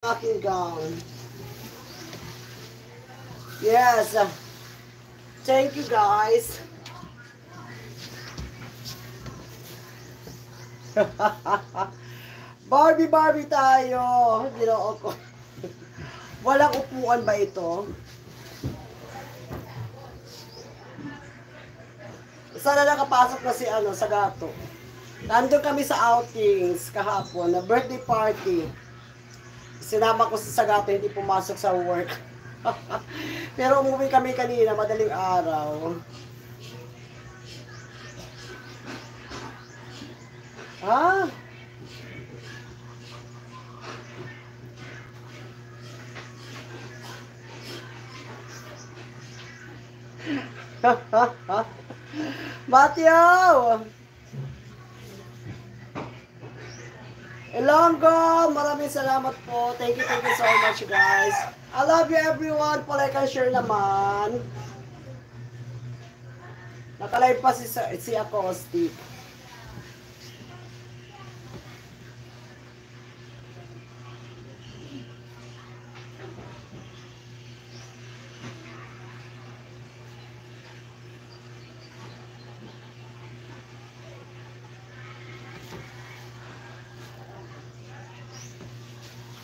aking gown. Yes. Thank you guys. Barbie tayo. Ginoo ko. Walang upuan ba ito? Sana nakapasok na si sa gato. Nandun kami sa outings kahapon na birthday party. Sinama ko sa Sagato, hindi pumasok sa work. Pero umuwi kami kanina, madaling araw. Ah? Matthew! Ilonggo, maraming salamat po. Thank you so much guys. I love you everyone. Like and share naman. Nakalive pa si Acoustic.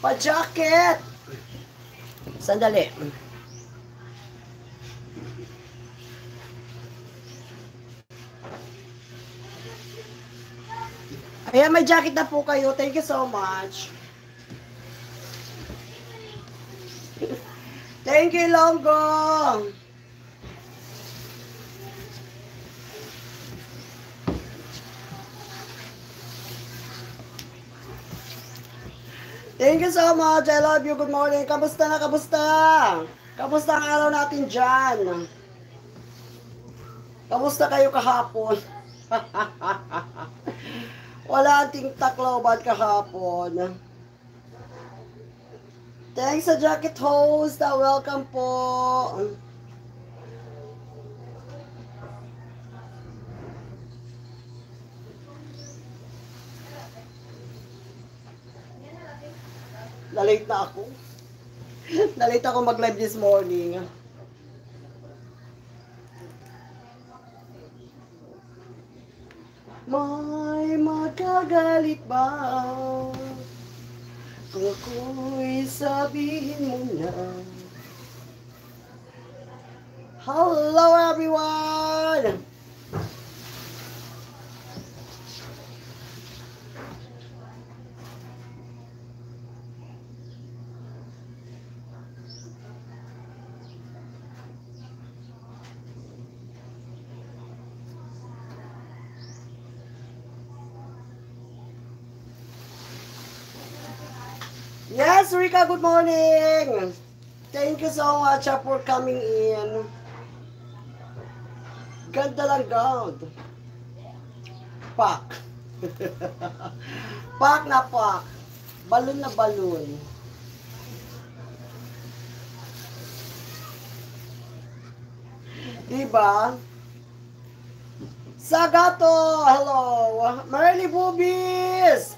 Pa-jacket! Sandali. Ayan, may jacket na po kayo. Thank you so much. Thank you, Longo. Thank you so much. I love you. Good morning. Kamusta na? Kamusta? Kamusta ang araw natin dyan? Kamusta kayo kahapon? Wala ating Tacloban kahapon. Thanks sa jacket host. Welcome po. Na-late na ako. Na-late ako mag-live this morning. May magagalit ba kung ako'y sabihin mo na? Hello everyone! Yes, Rika, good morning. Thank you so much for coming in. Ganda lang gown. Pak. Pak na pak. Balon na balon. Diba? Sagato, hello. Marley Boobies.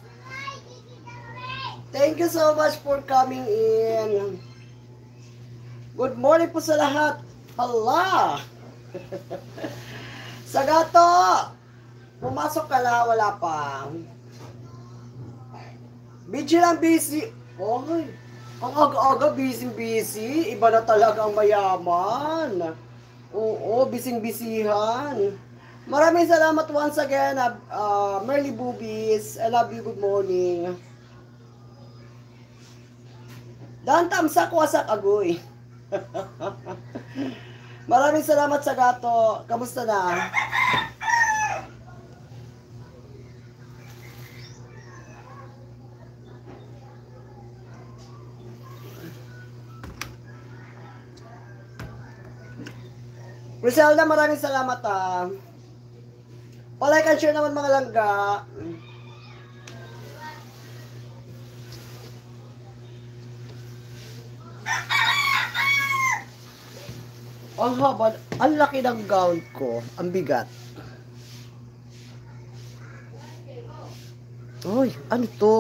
Thank you so much for coming in. Good morning po sa lahat. Hala! Sagato! Pumasok ka na, wala pa. Busy lang busy. Oy, ang aga-aga busy. Iba na talaga ang mayaman. Oo, bising-bisihan. Maraming salamat once again, Merly Boobies. I love you, good morning. Dan tamsak wasak agoy. Maraming salamat sa gato. Kamusta na? Griselda, maraming salamat Palike and share naman mga langga. Ang haba, ang laki ng gown ko, ang bigat. Uy, ano to?